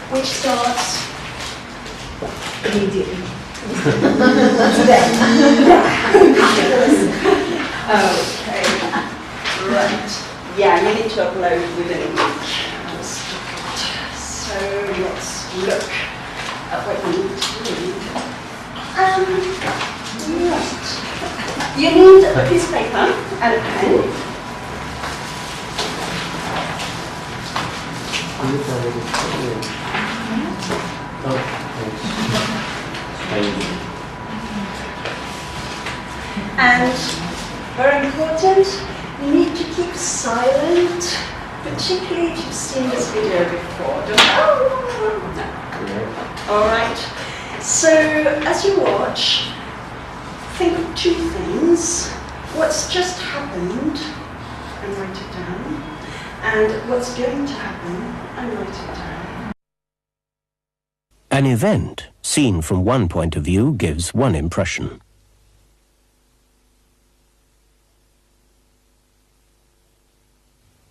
which starts immediately. Okay, right. Yeah, you need to upload within a week. So let's look at what you need to read. Right. You need a piece of paper and a pen. And very important, you need to keep silent, particularly if you've seen this video before. No. All right. So as you watch, think of two things: what's just happened, and write it down, and what's going to happen, and write it down. An event, seen from one point of view, gives one impression.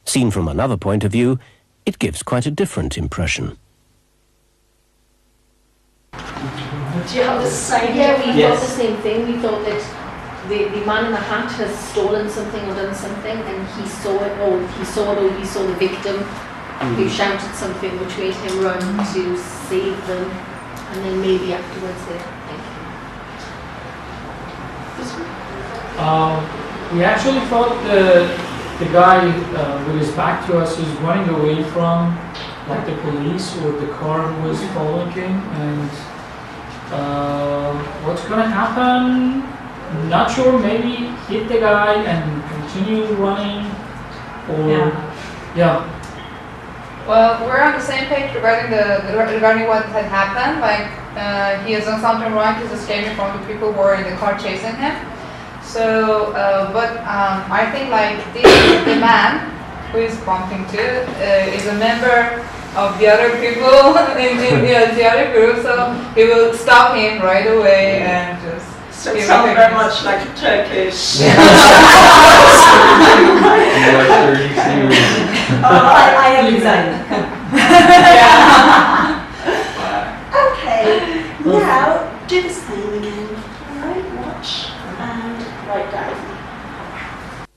Seen from another point of view, it gives quite a different impression. Do you have the same? Yeah, we thought the same thing. We thought that the man in the hat has stolen something or done something, and he saw it, or he saw the victim who shouted something which made him run to save them, and then maybe afterwards they thank him. We actually thought the guy with his back to us was running away from like the police or the car was following him, and what's gonna happen? Not sure. Maybe hit the guy and continue running, or yeah. Well, we're on the same page regarding what had happened. Like he has done something wrong. He's escaping from the people who were in the car chasing him. So, I think like the man who is bumping to is a member of the other people in the other group. So he will stop him right away and just. So it sounds very much like a Turkish. I have designed. Okay, now do the same again. Alright, watch and write down.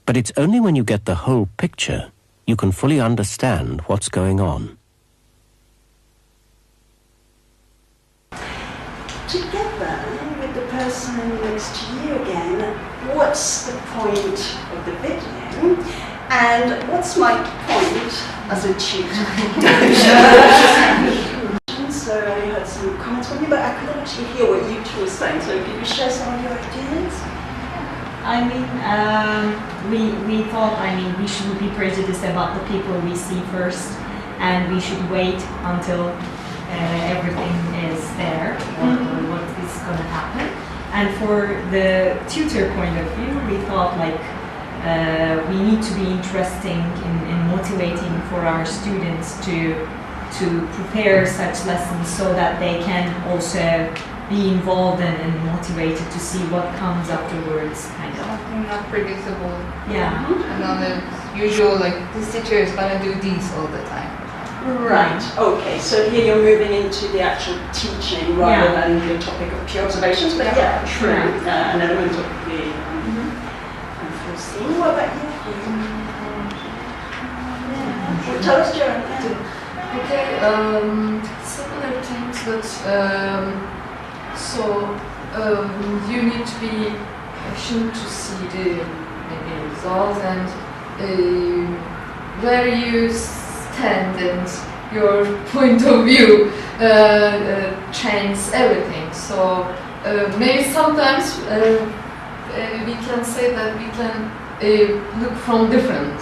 But it's only when you get the whole picture you can fully understand what's going on. Together with the person next to you again, what's the point of the video? And what's my point as a tutor? So I heard some comments from you, but I couldn't actually hear what you two were saying. So could you share some of your ideas? I mean, we thought, we shouldn't be prejudiced about the people we see first, and we should wait until everything is there, or what is going to happen. And for the tutor point of view, we thought we need to be interesting in motivating for our students to prepare such lessons so that they can also be involved and motivated to see what comes afterwards, kind of. Something not predictable. Yeah. And then the usual, like, this teacher is gonna do this all the time. Right, okay, so here you're moving into the actual teaching rather than the topic of pure observations, but yeah, true, an element of the unforeseen. What about you? Well, tell us, Joan. Okay, similar things, but you need to be patient to see the maybe results and where you stand and your point of view changes everything. So maybe sometimes we can say that we can look from different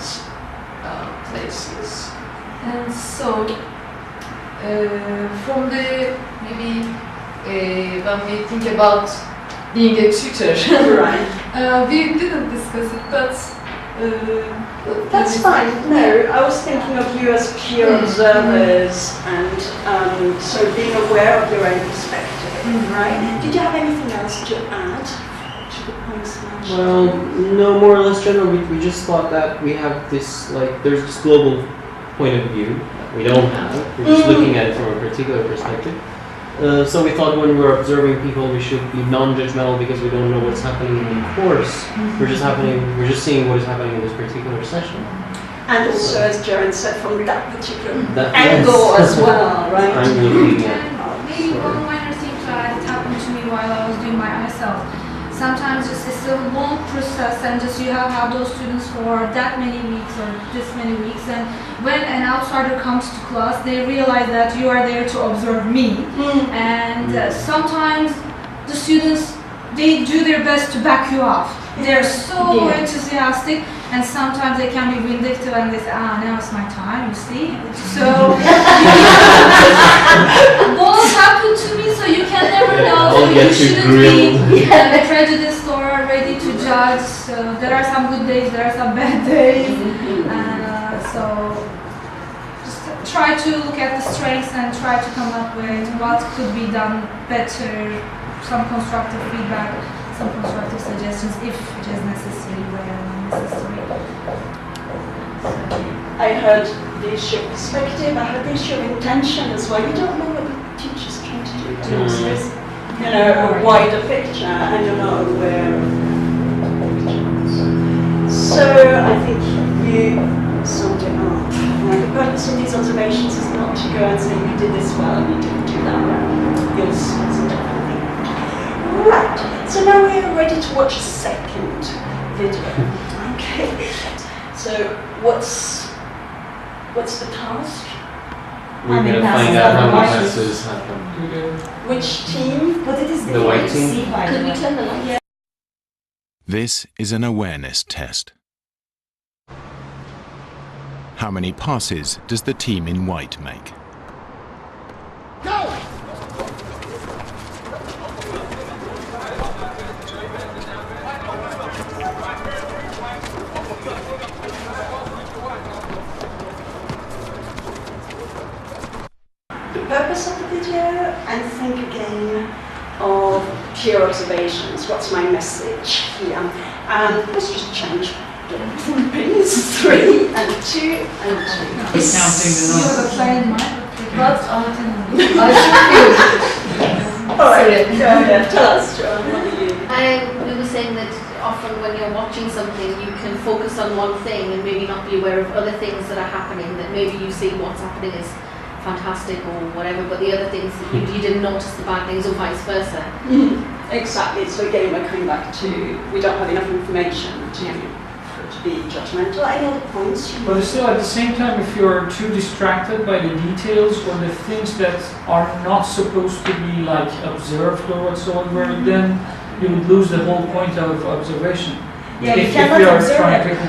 places. And so from the maybe when we think about being a tutor, we didn't discuss it, but that's fine. No, I was thinking of you as pure observers and so being aware of your own perspective, right? Did you have anything else to add to the points mentioned? Well, no, more or less general. We just thought that we have this, there's this global point of view we don't have. We're just looking at it from a particular perspective. So we thought when we're observing people, we should be non-judgmental because we don't know what's happening in the course. We're just seeing what is happening in this particular session. And also, as Jaren said, from that particular That- angle as well, right? I'm looking at. Maybe one minor thing that happened to me while I was doing my ISL. Sometimes just it's a long process and just you have those students for that many weeks or this many weeks, and when an outsider comes to class they realize that you are there to observe me, and sometimes the students, they do their best to back you up. They're so enthusiastic, and sometimes they can be vindictive and they say, now it's my time, you see. So both happen to me, so you can never know. So you shouldn't be prejudiced or ready to judge. So there are some good days, there are some bad days. So just try to look at the strengths and try to come up with what could be done better, some constructive feedback, some constructive suggestions if it is necessary, where necessary. I heard the issue of perspective, I heard the issue of intention as well. You don't know what the teacher's trying to do. So there's, a wider picture and you're not aware of the picture. So I think you summed it up. The purpose of these observations is not to go and say you did this well, you didn't do that well. You'll see some different thing. Right, so now we're ready to watch a second video. Okay, so what's the task? We're going to find out how many passes happen. Which team? But it is The white team. Could we turn the lights? This is an awareness test. How many passes does the team in white make? The purpose of the video, and think again of peer observations. What's my message here? Let's just change the pins. 3 and 2 and 2. He's counting the You have a numbers. plan in mind? What's on Alright, go ahead, tell us, John, what do you? We were saying that often when you're watching something, you can focus on one thing and maybe not be aware of other things that are happening, that maybe you see what's happening is fantastic or whatever, but the other things, you didn't notice the bad things or vice versa. Exactly, so again we're coming back to, we don't have enough information to be judgmental. Any other points? But still, at the same time, if you're too distracted by the details or the things that are not supposed to be like observed or whatsoever, then you would lose the whole point of observation. Yeah, you if cannot you are observe trying it. to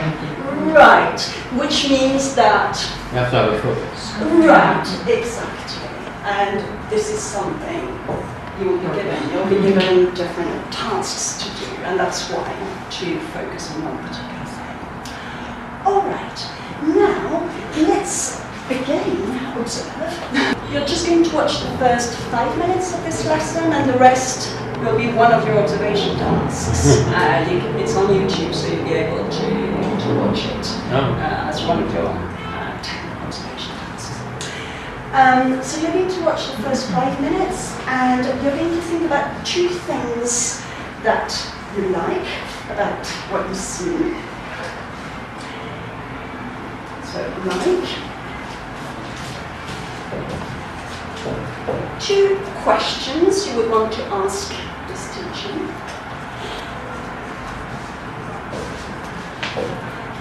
Right, which means that You have to have a focus. right, exactly. And this is something you will be given. You'll be given different tasks to do, and that's why to focus on one particular thing. All right, now let's again observe. You're just going to watch the first 5 minutes of this lesson, and the rest will be one of your observation tasks. It's on YouTube, so you'll be able to watch it as one of your technical observation tasks. So you're going to watch the first 5 minutes, and you're going to think about 2 things that you like about what you see. So like. 2 questions you would want to ask this teacher.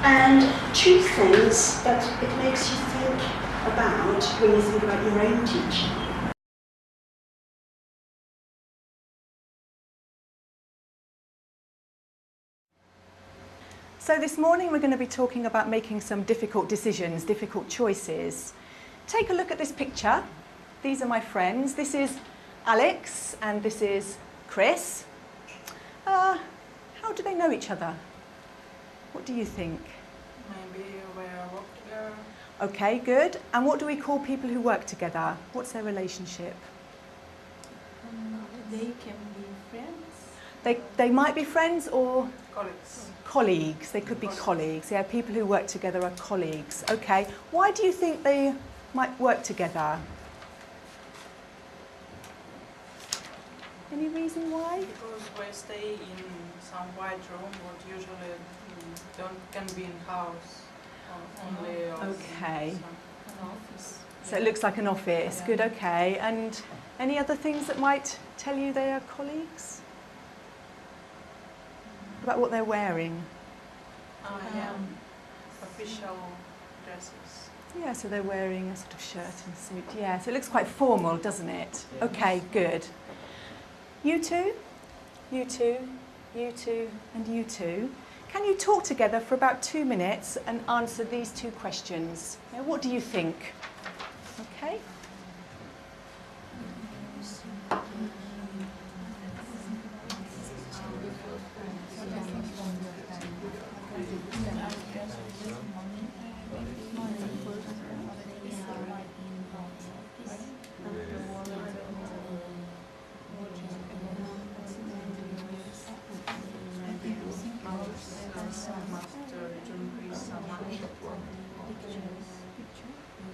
And 2 things that it makes you think about when you think about your own teaching. So this morning we're going to be talking about making some difficult decisions, difficult choices. Take a look at this picture. These are my friends. This is Alex and this is Chris. How do they know each other? What do you think? Maybe we work together. Okay, good. And what do we call people who work together? What's their relationship? They can be friends. They might be friends or Colleagues. colleagues. They could be colleagues. Yeah, people who work together are colleagues. Okay. Why do you think they might work together? Any reason why? Because we stay in some white room, what usually can be in house, or only Okay. an office. So it looks like an office. Yeah. Good, okay. And any other things that might tell you they are colleagues? What about what they're wearing? Yeah, official dresses. Yeah, so they're wearing a sort of shirt and suit. Yeah, so it looks quite formal, doesn't it? Okay, good. You two, you two, you two, and you two. Can you talk together for about 2 minutes and answer these 2 questions? Now, what do you think? Okay.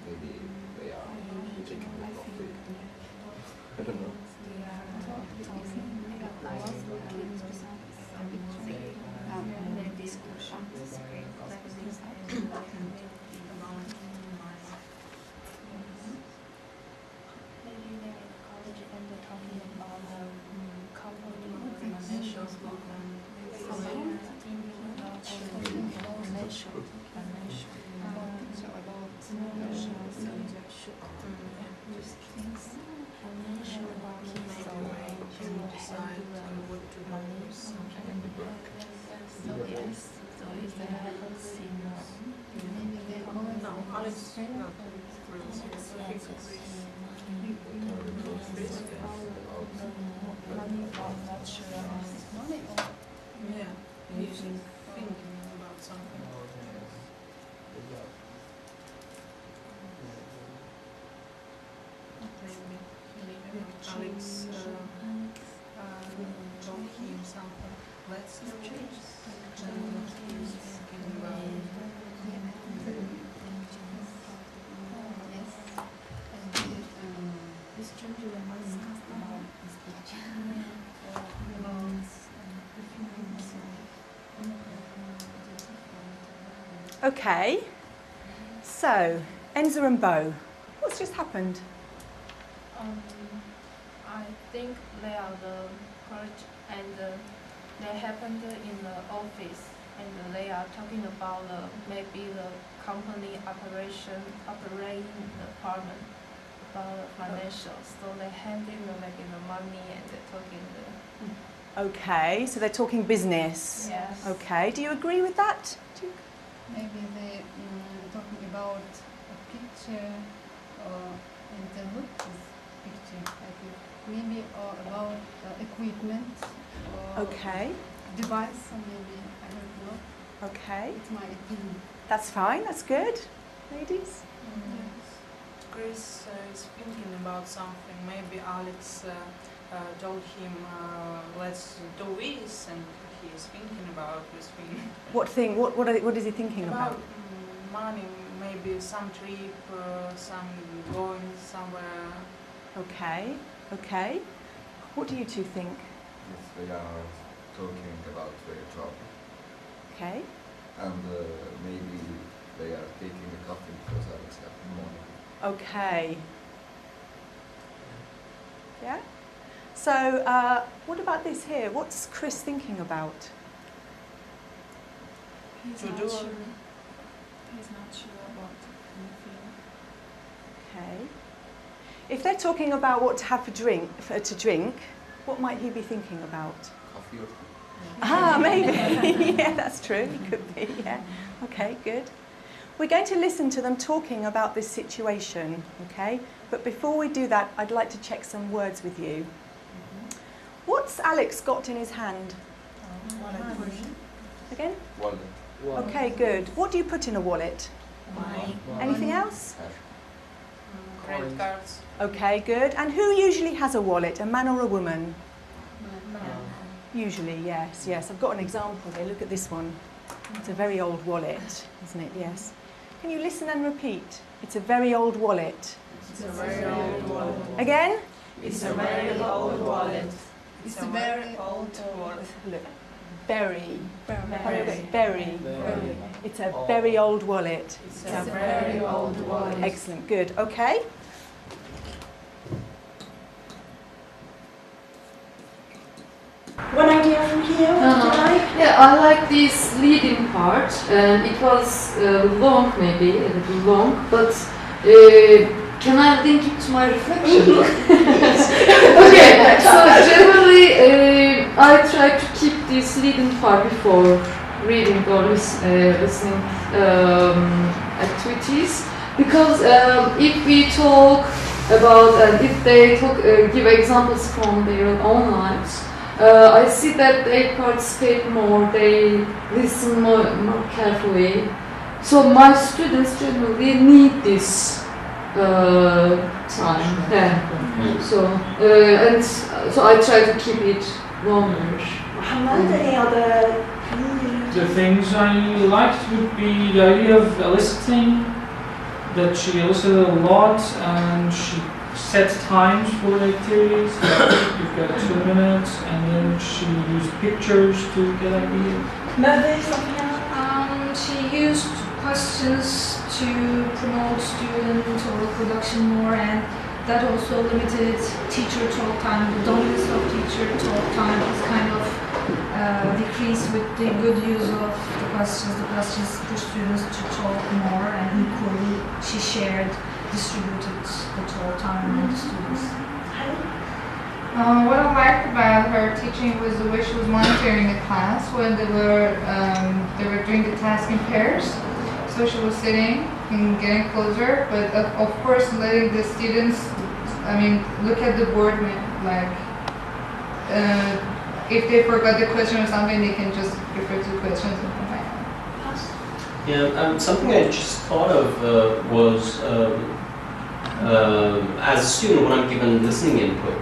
Maybe they are taking the coffee. I don't know. Maybe they're in college and they're talking about the company financial Yeah, he's thinking about something. Maybe Alex told him something. Let's change. He's thinking about. Okay. So, Enza and Bo, what's just happened? I think they are the coach and they happened in the office and they are talking about maybe the company operating department about the financials. So they handing maybe the money and they're talking Okay, so they're talking business. Yes. Okay, do you agree with that? Maybe they talking about a picture and they look this picture. I think maybe about equipment or Okay. device, or maybe I don't know. Okay. It's my opinion. That's fine, that's good. Ladies? Chris is thinking about something. Maybe Alex told him, let's do this, and he is thinking about this thing. What thing? What is he thinking about? Money, maybe some trip, some going somewhere. Okay, okay. What do you two think? Yes, they are talking about their job. Okay. And maybe they are taking the coffee because Alex has money. Okay. Yeah? So, what about this here? What's Chris thinking about? He's To not do sure. He's not sure about anything. Okay. If they're talking about what to have to drink, what might he be thinking about? Coffee or Ah, maybe. Yeah, that's true. It could be, yeah. Okay, good. We're going to listen to them talking about this situation, okay? But before we do that, I'd like to check some words with you. What's Alex got in his hand? Again? wallet. Okay, good. What do you put in a wallet? Money. Anything else? Credit cards. Okay, good. And who usually has a wallet, a man or a woman? Usually, yes, yes. I've got an example here. Look at this one. It's a very old wallet, isn't it? Yes. Can you listen and repeat? It's a very old wallet. It's a very old wallet. Again? It's a very old wallet. It's a very old wallet. Look. Berry. Berry. Berry. Berry. It's a very old wallet. It's a very old wallet. Excellent. Good. Okay. One idea from here, what do you like? Yeah, I like this leading part, and it was long, maybe a little long, but can I link it to my reflection? Okay, so generally I try to keep this leading part before reading or listening activities, because if we talk about and if they talk, give examples from their own lives, I see that they participate more, they listen more carefully. So my students generally need this time. Yeah. So I try to keep it longer. Mohammed, any other? The things I liked would be the idea of eliciting, that she elicited a lot and she set times for the activities. You've got 2 minutes, and then she used pictures to get ideas. Mother, something else? She used questions to promote student or production more, and that also limited teacher talk time. The dominance of teacher talk time is kind of decreased with the good use of the questions. The questions push students to talk more, and equally she distributed the talk time among the students. What I liked about her teaching was the way she was monitoring the class when they were doing the task in pairs. So she was sitting and getting closer, but of course letting the students, look at the board, like if they forgot the question or something, they can just refer to questions and come back. Yeah, something I just thought of was as a student, when I'm given listening input,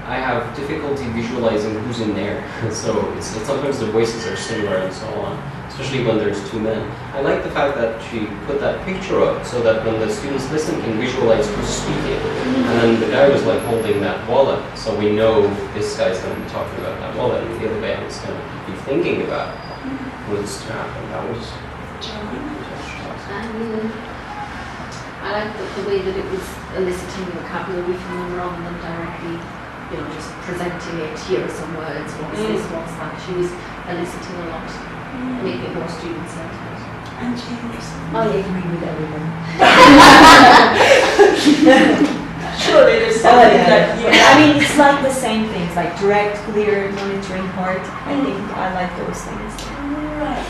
I have difficulty visualizing who's in there. So it's sometimes the voices are similar and so on, especially when there's 2 men. I like the fact that she put that picture up so that when the students listen can visualize who's speaking. And then the guy was like holding that wallet, so we know this guy's going to be talking about that wallet, and the other guy is going to be thinking about what's to happen. That was I like the way that it was eliciting vocabulary from them rather than directly, just presenting it. Here are some words. What's this? What's that? She was eliciting a lot, making it more student-centered. And James? I agree with everyone. Surely there's something that you. It's like the same things, like direct, clear monitoring part. I think I like those things. Right.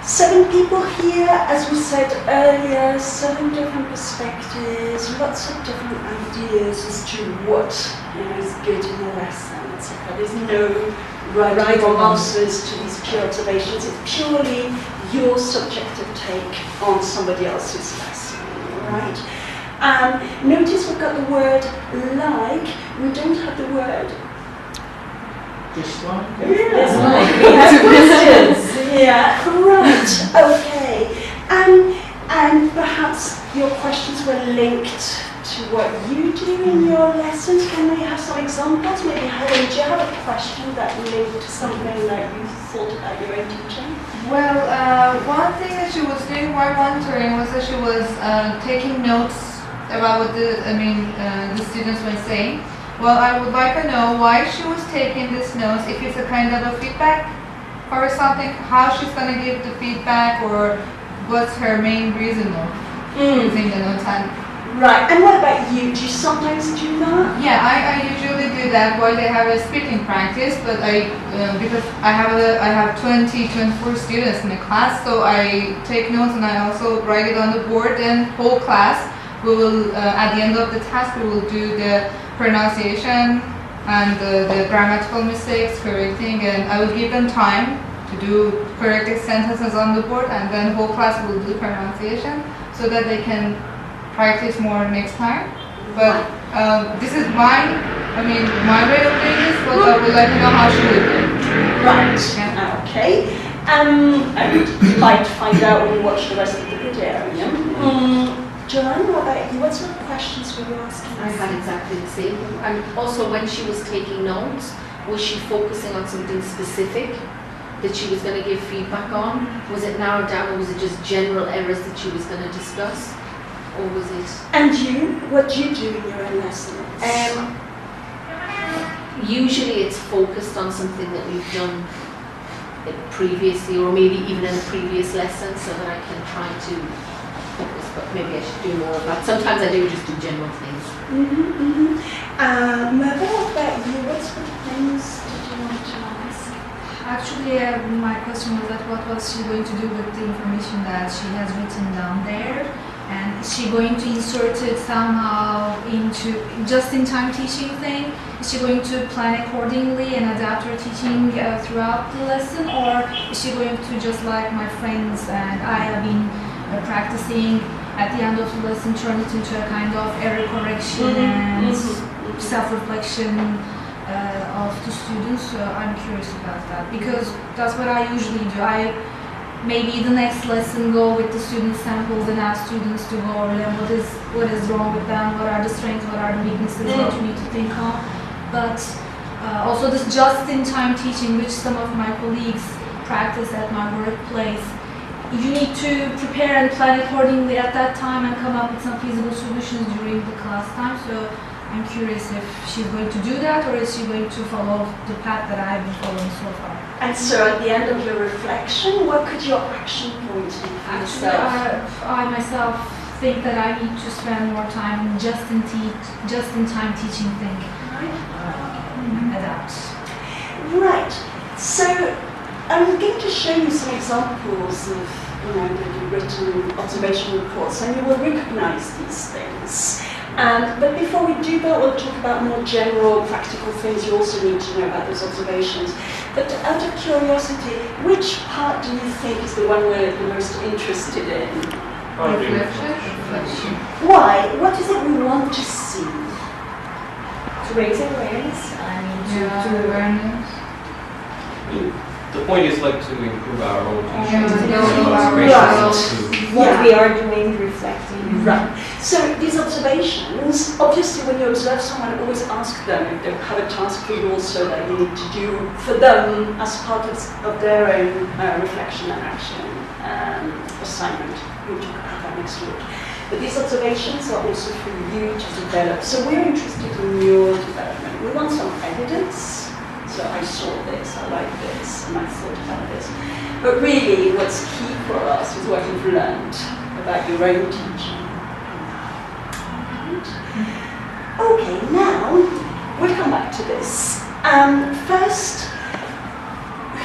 7 people here, as we said earlier, 7 different perspectives, lots of different ideas as to what is good in the lesson, etc. There's no right or answers to these pure observations. It's purely your subjective take on somebody else's lesson, right? Notice we've got the word like. We don't have the word dislike. Yeah, right, okay. And perhaps your questions were linked to what you do in your lessons. Can we have some examples? Maybe Helen, do you have a question that linked to something that you thought about your own teaching? Well, one thing that she was doing while monitoring was that she was taking notes about what the students were saying. Well, I would like to know why she was taking these notes, if it's a kind of a feedback or something, how she's going to give the feedback, or what's her main reason of using the notes. Right, and what about you? Do you sometimes do that? Yeah, I usually do that while they have a speaking practice, but because I have 24 students in the class, so I take notes and I also write it on the board, and whole class, we will, at the end of the task, we will do the pronunciation and the grammatical mistakes, correcting, and I will give them time to do corrected sentences on the board, and then whole class will do pronunciation so that they can practice more next time. But this is my way of doing this, but I would like to know how she would do it. Right, okay. And you might find out when you watch the rest of the video. Yeah? Joanne, what about you? What sort of questions were you asking? I had exactly the same. And also, when she was taking notes, was she focusing on something specific that she was going to give feedback on? Was it narrowed down, or was it just general errors that she was going to discuss? Or was it... And you? What do you do in your own lessons? Usually it's focused on something that we've done previously, or maybe even in a previous lesson, so that I can try to focus, but maybe I should do more of that. Sometimes I do just do general things. Merve, what about you? What sort of things did you want to ask? Actually, my question was that what was she going to do with the information that she has written down there? And is she going to insert it somehow into just-in-time teaching thing? Is she going to plan accordingly and adapt her teaching throughout the lesson? Or is she going to, just like my friends and I have been practicing, at the end of the lesson turn it into a kind of error correction and self-reflection of the students? So I'm curious about that, because that's what I usually do. Maybe the next lesson go with the student samples and ask students to go over them, what is wrong with them, what are the strengths, what are the weaknesses, what you need to think of. But also this just-in-time teaching, which some of my colleagues practice at my workplace, you need to prepare and plan accordingly at that time and come up with some feasible solutions during the class time. So I'm curious if she's going to do that, or is she going to follow the path that I've been following so far. And so at the end of your reflection, what could your action point be for yourself? I myself think that I need to spend more time in just-in-time teaching thing. Adapt. Right. So I'm going to show you some examples of the written observation reports, and you will recognize these things. But before we do that, we'll talk about more general practical things you also need to know about those observations. But out of curiosity, which part do you think is the one we're the most interested in? Reflection. Why? What is it we want to see? To raise awareness, to awareness. The point is like to improve our own teaching. What we are doing, reflecting. Right. So these observations, obviously when you observe someone, always ask them if they have a task for you also that you need to do for them as part of their own reflection and action assignment. We'll talk about that next week. But these observations are also for you to develop. So we're interested in your development. We want some evidence. So I saw this, I like this, and I thought about this. But really, what's key for us is what you've learned about your own teaching. Okay, now we'll come back to this. First,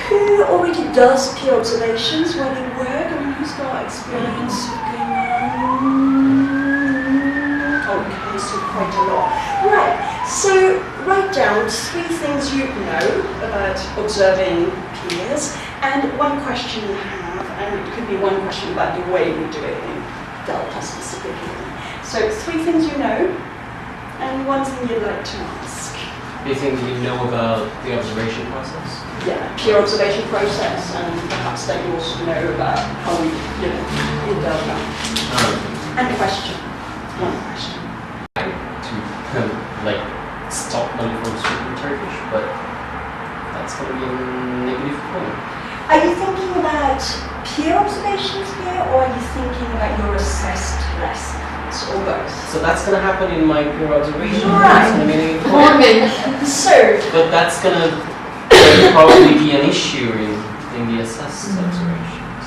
who already does peer observations where they work, and who's got experience of going on? Okay, so quite a lot. Right, so write down 3 things you know about observing peers, and 1 question you have, and it could be 1 question about the way we do it in Delta specifically. So 3 things you know, and 1 thing you'd like to ask. Anything that you know about the observation process? Yeah, peer observation process, and perhaps that you also know about how we, in Delta. And a question. 1 question. To stop them from speaking Turkish, but that's going to be a negative point. Are you thinking about peer observations here, or are you thinking about your assessed lessons, or both? So that's going to happen in my peer observation. Right. That's going to be a negative point. So. But that's going to probably be an issue in the assessed observations.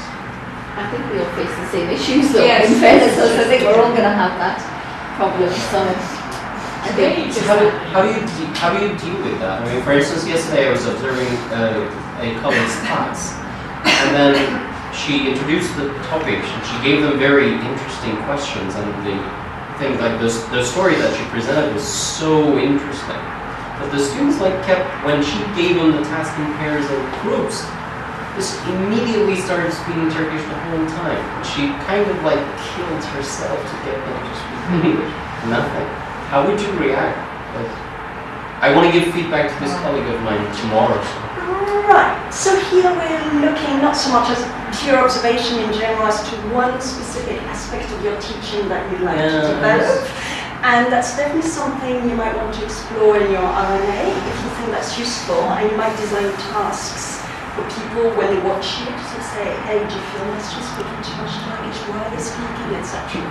I think we all face the same issues though. Yes. In fairness, so I think we're all going to have that problem. So I think How do you deal with that? I mean, for instance, yesterday I was observing a colleague's class, and then she introduced the topic. She gave them very interesting questions, and the thing like the story that she presented was so interesting. But the students kept, when she gave them the task in pairs and groups, just immediately started speaking Turkish the whole time. She kind of killed herself to get them to speak English. Nothing. How would you react? I want to give feedback to this colleague of mine tomorrow. So. Right, so here we're looking not so much as pure observation in general as to one specific aspect of your teaching that you'd like to develop. And that's definitely something you might want to explore in your RNA if you think that's useful. And you might design tasks for people when they watch you to say, hey, do you feel that's just speaking too much Turkish while they're speaking, etc.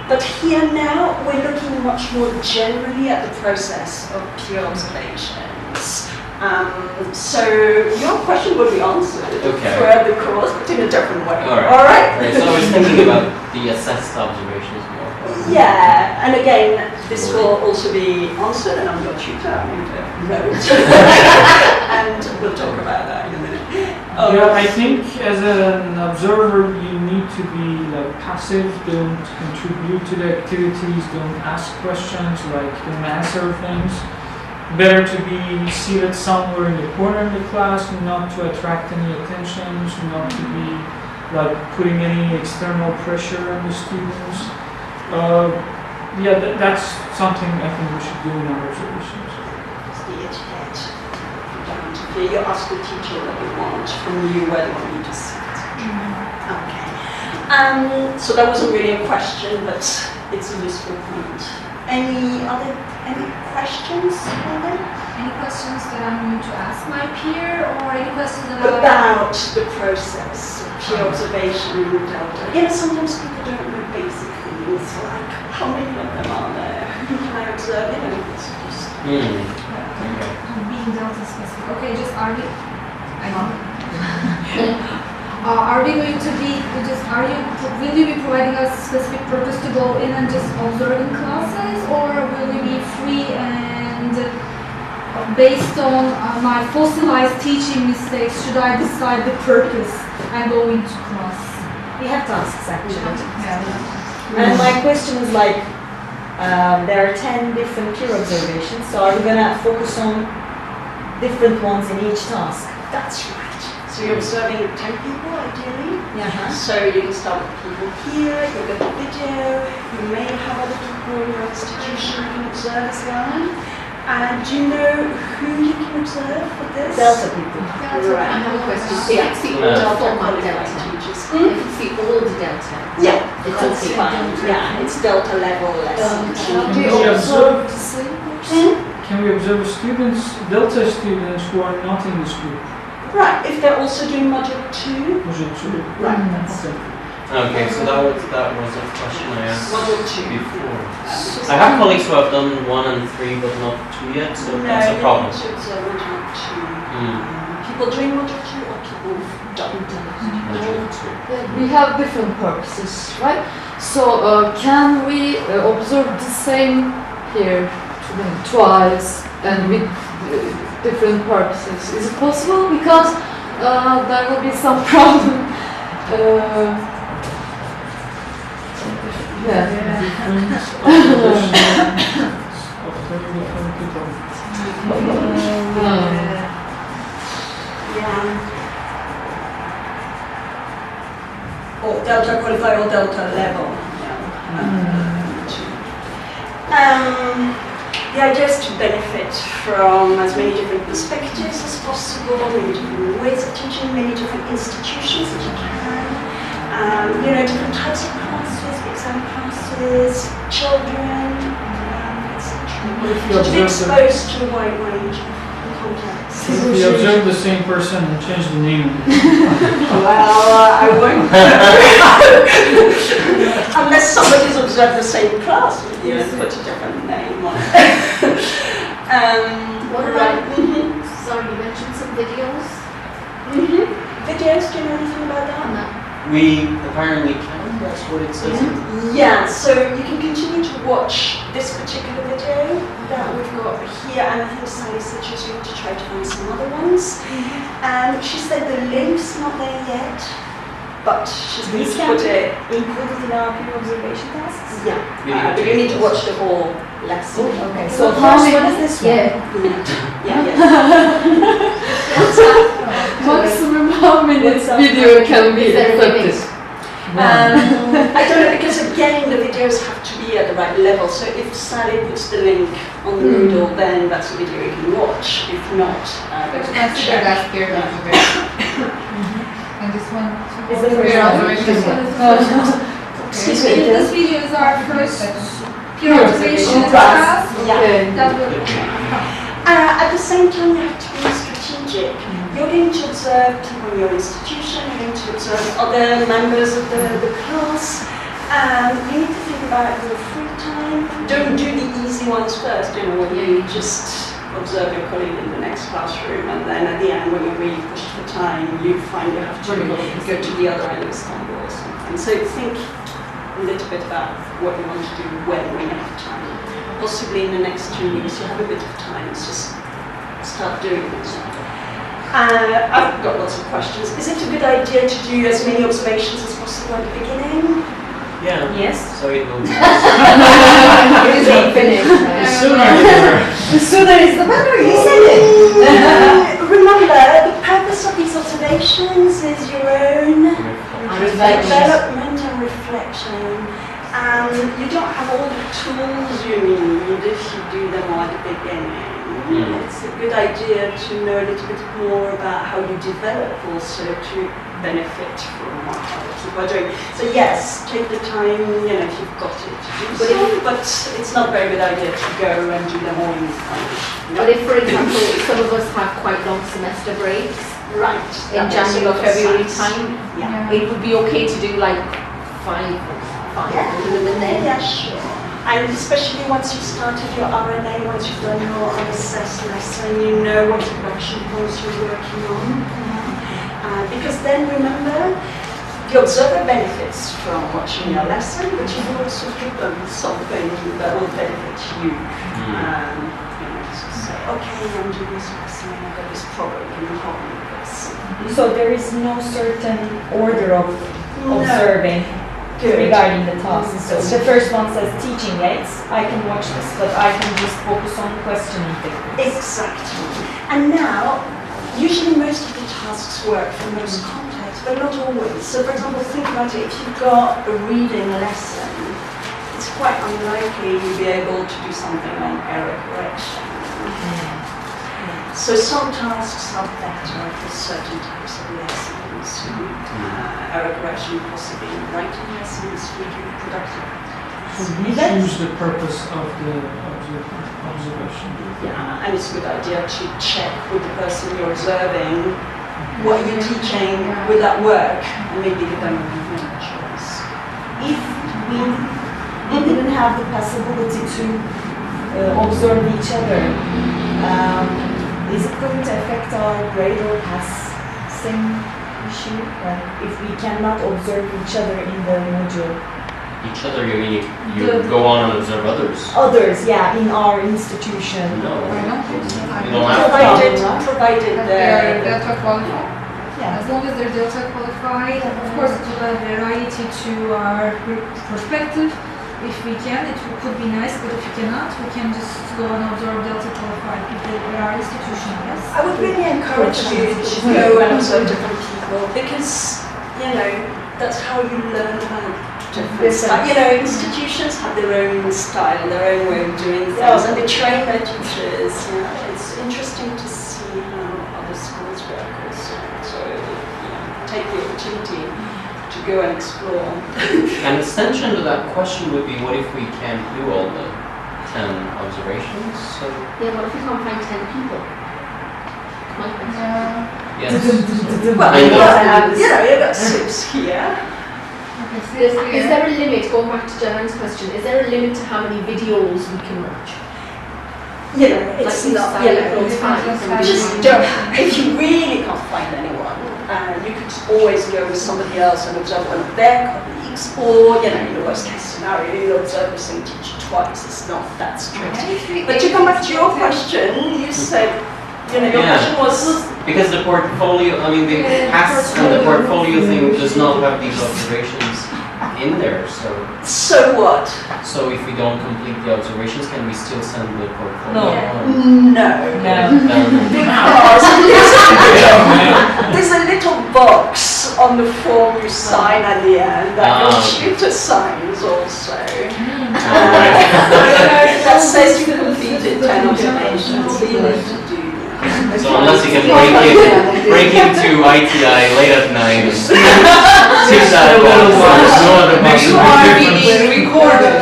But here now, we're looking much more generally at the process of pure observations. So your question will be answered throughout the course, but in a different way. All right? So I was thinking about the assessed observations more. Yeah, and again, this will also be answered, and I'm your tutor, I'm going to note. And we'll talk about that in a minute. Yeah, I think as an observer, you need to be like passive, don't contribute to the activities, don't ask questions, like don't answer things. Better to be seated somewhere in the corner of the class, not to attract any attentions, not to be like putting any external pressure on the students. Yeah, that's something I think we should do in our observations. It's the etiquette. You ask the teacher what they want from you, where they want you to sit. Okay. So that wasn't really a question, but it's a useful point. Any questions on them? Any questions that I'm going to ask my peer, or any questions that about the process of pure observation in Delta? You know, sometimes people don't know basic things like how many of them are there? Who can I observe? You know, it's just being Delta specific. Okay, just are we? Are we going to be will you be providing us a specific purpose to go in and just observing classes, or will we be free and based on my fossilized teaching mistakes, should I decide the purpose and go into class? We have tasks actually. And my question is like, there are 10 different peer observations, so are we gonna focus on different ones in each task? That's right. So you're observing 10 people ideally. Yeah. So you can start with people here, you look at video, you may have other people in your institution you can observe as well. And do you know who you can observe for this? Delta people. Right. I have a question. Yeah. It's the older format Delta. If it's the older Delta. Yeah. It's okay. fine. Yeah, it's Delta level lessons. Can we observe students, Delta students who are not in this group? Right, if they're also doing module 2. Module 2. Right, that's Okay, so that was a question I asked module 2 before. I have colleagues who have done 1 and 3 but not 2 yet, so that's a problem. No, you need to observe module 2. People doing module 2 or people who've done Module 2. We have different purposes, right? So can we observe the same here twice and with different purposes? Is it possible? Because there will be some problem. Or Delta qualified or Delta level. The idea is to benefit from as many different perspectives as possible, many different ways of teaching, many different institutions that you can. You know, different types of classes, exam classes, children, etc. To be exposed to a wide range of contexts. If we observe the same person and change the name. Well, I won't. Unless somebody's observed the same class with you and put a different name on it. What about, sorry, you mentioned some videos? Videos, do you know anything about that? No. We apparently can, that's what it says. Yeah, so you can continue to watch this particular video that we've got here, and I think Sally said she was going to try to find some other ones. And she said the link's not there yet, but she's going to put it included in our peer observation tasks? Yeah, but you need to watch the whole lesson. Okay, so what is this one? Yeah. Maximum how minutes video can be effective? I don't know, because again the videos have to be be at the right level. So if Sally puts the link on the Moodle, then that's a video you can watch. If not, Which consider that peer observation. And this one Is the peer first observation. excuse me. This video is our first peer observation Right. class. Yeah. That will At the same time, you have to be strategic. You're going to observe people in your institution, you're going to observe other members of the class. You need to think about your free time. Don't do the easy ones first, you know, when you just observe your colleague in the next classroom, and then at the end, when you're really pushed for time, you find you have to go to the other end of Istanbul or something. So think a little bit about what you want to do when you have time. Possibly in the next 2 weeks, you have a bit of time, so just start doing it. I've got lots of questions. Is it a good idea to do as many observations as possible at the beginning? Yeah. Yes. So it will. It is not finished. The sooner the better. The sooner is the better, you said it. Remember, the purpose of these observations is your own development and reflection. You don't have all the tools you need if you do them all at the beginning. It's a good idea to know a little bit more about how you develop also to benefit from what other people are doing. So yes, take the time, you know, if you've got it to do so, but it's not a very good idea to go and do them all in one. But if, for example, some of us have quite long semester breaks, right, in that makes a January, lot of February sense. time, Yeah. it would be okay to do like five and then Yeah, sure. And especially once you've started your RNA, once you've done your unassessed lesson, you know what inflection points you're working on. Because then remember, the observer benefits from watching your lesson, but you will also give them something that will benefit you. You know, to say, okay, I'm doing this lesson, I've got this problem, can you help me with this? So there is no certain order of No. observing Good. regarding the tasks. So the first one says teaching aids. I can watch this, but I can just focus on questioning techniques. Exactly. And now, usually most of the tasks work for most contexts, but not always. So for example, think about it, if you've got a reading lesson, it's quite unlikely you'll be able to do something like error correction. So some tasks are better for certain types of lessons. Error correction possibly in writing lessons would be productive. So we choose the purpose of the observation. Yeah, and it's a good idea to check with the person you're observing what you're teaching with that work, and maybe give them a choice. If we didn't have the possibility to observe each other, is it going to affect our grade or passing issue? If we cannot observe each other in the module? Each other, you mean you go on and observe others? Others, yeah, in our institution. No. I don't think so. You don't have to. Provided They're Delta qualified. Yeah. As long as they're Delta qualified, of course it will add variety to our perspective. If we can, it could be nice, but if we cannot, we can just go and observe Delta qualified people at our institution, yes? I would really encourage you to go and observe different people because, you know, that's how you learn about different style. You know, institutions have their own style, their own way of doing things, and they train their teachers. You know, it's interesting to see how other schools work also. So, you know, take the opportunity to go and explore. An extension to that question would be, what if we can't do all the 10 observations? So yeah, what if we can't find 10 people? My question. yes. Well, I know. you know, you've got 6 here. Is there a limit, going back to Janan's question, is there a limit to how many videos we can watch? You know, it's Like not, Sally you know, uploads five. just don't, if you really can't find anyone, you could always go with somebody else and observe one of their colleagues, or, you know, in the worst case scenario, you'll observe the same teacher twice. It's not that strict. But to come back to your question, you said, you know, your question was... Because the portfolio, I mean, the pass and the portfolio thing does not have these observations in there, so... So what? So if we don't complete the observations, can we still send the portfolio? No. Then- Because there's a little box on the form you sign at the end that your tutor signs also. That says you completed 10 observations, so you need to do that. So unless you can break into ITI late at night, tip that box, there's no other possibility. being recorded.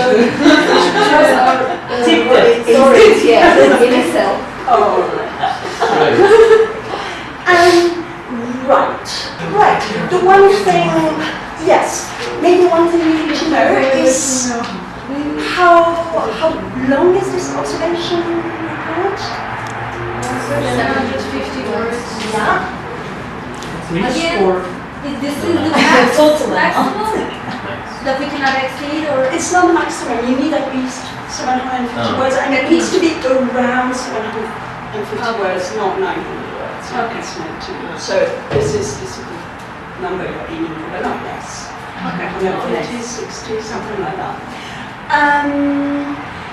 Storage, yeah, in itself. Oh, right. The one thing, yes, maybe one thing you need to know is how long is this observation report? 750 words. Yeah. Please, or This is the maximum that we cannot exceed, or It's not the maximum. You need at least 750 words, and it needs to be around 750 words, not 900 words. Okay. It's meant to. So this is the number you're aiming for, but not less. Okay. 50, 60, something like that.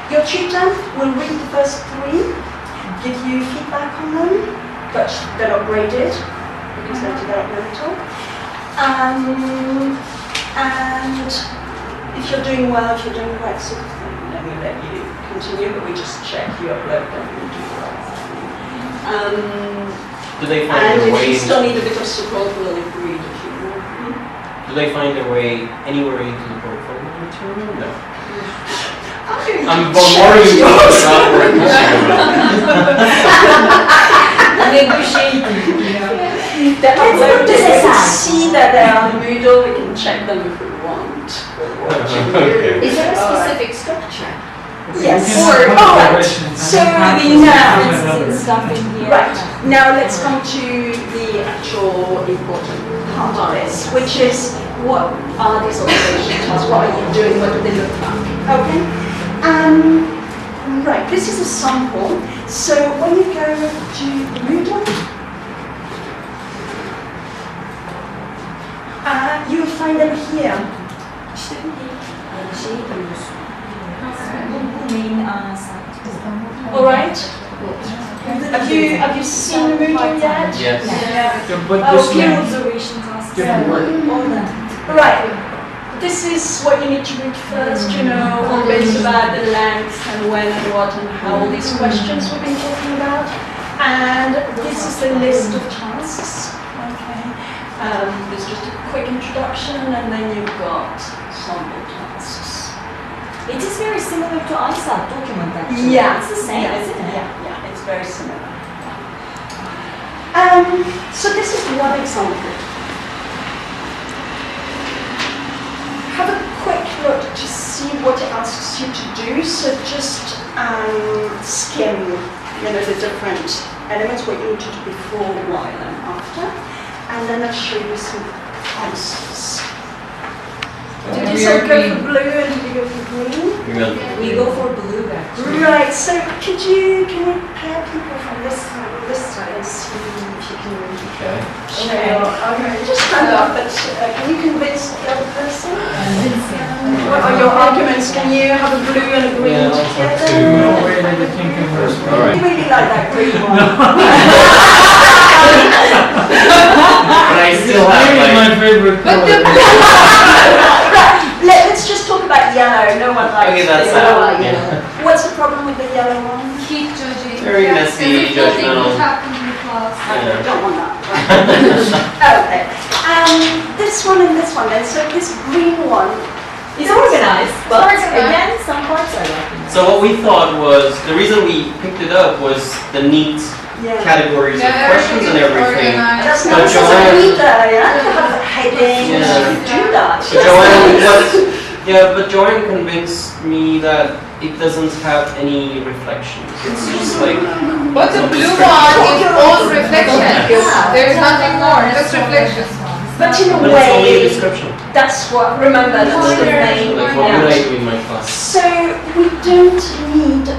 Your tutor will read the first 3, give you feedback on them, but they're not graded because they're developmental. And if you're doing well, if you're doing the right sort of thing, then we let you continue, but we just check you upload them and do the right thing. Do they find And their if way? you still need a bit of support, we'll agree if you want. Do they find their way anywhere into the portfolio material? No. I'm worried about work They're uploaded. We can see that they're on Moodle. We can check them if we want. Okay. Is there a specific structure? Yes. You can All have right. questions. So we now, right. Now let's come to the actual important part of this, which is what are these observations? What are you doing? What do they look like? Okay. Right. This is a sample. So when you go to Moodle, you'll find them here. All right. Have you seen the Moodle yet? Yes. Yeah, but this different word. Right. This is what you need to read first, you know, all bits about the length and when and what and how all these questions we've been talking about. And this is the list of tasks. Okay. There's just a quick introduction and then you've got sample tasks. It is very similar to ISAT document actually. Yeah. It's the same, Yeah. isn't it? Yeah, it's very similar. So this is one example. Have a quick look to see what it asks you to do. So just skim, you know, the different elements, what you need to do before, while, and after. And then I'll show you some answers. Did you say go for blue and did you go for green? We go for blue actually. Right, so can you pair people from this side and see if you can Okay. just stand up, but can you convince the other person? What are your arguments? Can you have a blue and a green together? No way that the king can verse. I really like that green one. But I still have Green is like. my favorite color. Let's just talk about yellow. No one likes Okay, that's the yellow. that. Yeah. What's the problem with the yellow one? keep judging. Very messy, judgmental. What happened in the class. I don't want that. Okay. This one and this one then. So this green one It's organized, but again, some parts are lacking. So what we thought was, the reason we picked it up was the neat categories of questions and everything. That's But not Joanne, either, yeah? You have a heading, you do that. But Joanne convinced me that it doesn't have any reflections. It's just like. But the blue one is all reflections. There is nothing more, just reflections. But in a But it's only a way, description. that's what, remember, that's the main. Like what would I do in my class? So we don't need,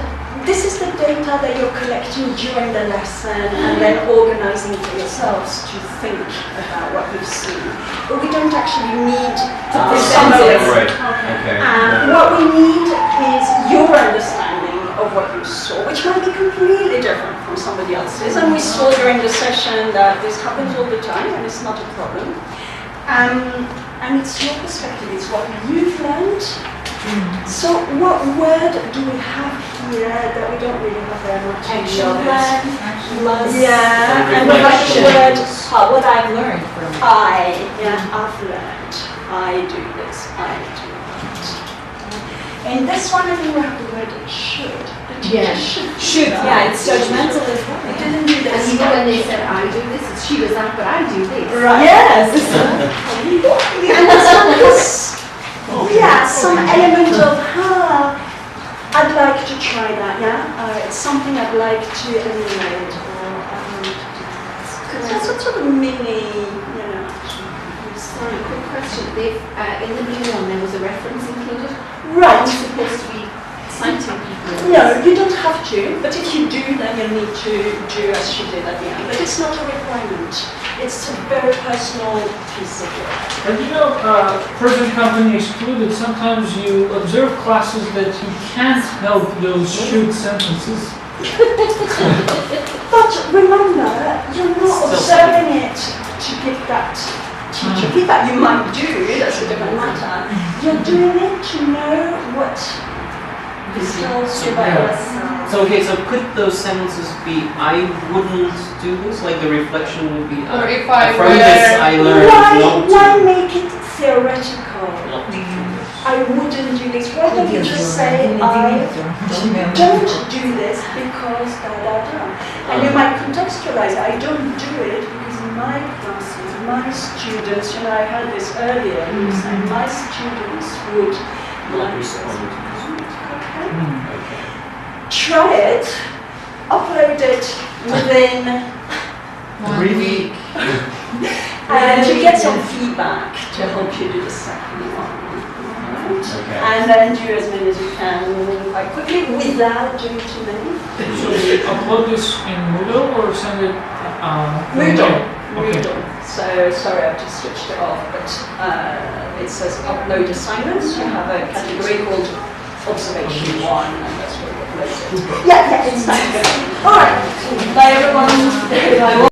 this is the data that you're collecting during the lesson and then organizing for yourselves to think about what you've seen. But we don't actually need to present it. Right, okay. What we need is your understanding of what you saw, which might be completely different from somebody else's. And we saw during the session that this happens all the time and it's not a problem. And it's your perspective, it's what you've learned So what word do we have here that we don't really have very much? Action in the plan. others? Yeah, and we have the word What I've learned from it. I. Yeah, I've learned. I do this, I do that. And this one, I think we have the word should. The teacher should. Yeah, it's judgmental as well. I didn't do And this. even when they said, I do this, it's she does that, but I do this. Right. Yes. And that's because, yeah, some element of, I'd like to try that, yeah? It's something I'd like to emulate, or, it's sort of mini, you know. Sorry, quick question. In the new one, there was a reference included. Right. Are we supposed to be citing people? No, you don't have to, but if you do, then you need to do as she did at the end. But it's not a requirement. It's a very personal piece of work. But you know, present company excluded, sometimes you observe classes that you can't help those should sentences. But remember, you're not observing it to give that teacher feedback. You might do, that's a different matter. You're doing it to know what tells you about yourself. So okay, so could those sentences be I wouldn't do this? Like the reflection would be Or if I from this I learned not Why to. make it theoretical? Not to do this. I wouldn't do this. Why don't you just say I don't do this because da da da. And you might contextualize it. I don't do it because my classes, my students, you know, I heard this earlier, you said my students would like this. Okay. Try it, upload it within 1 week. and you get some feedback to help you do the second one. Okay. And then do as many as you can quite quickly without doing too many. So we upload this in Moodle or send it? Moodle. Okay. Moodle. So sorry, I've just switched it off, but it says upload assignments. You have a category called observation 1, and that's where you upload it. Yeah, it's that good. All right. Bye everyone. Bye.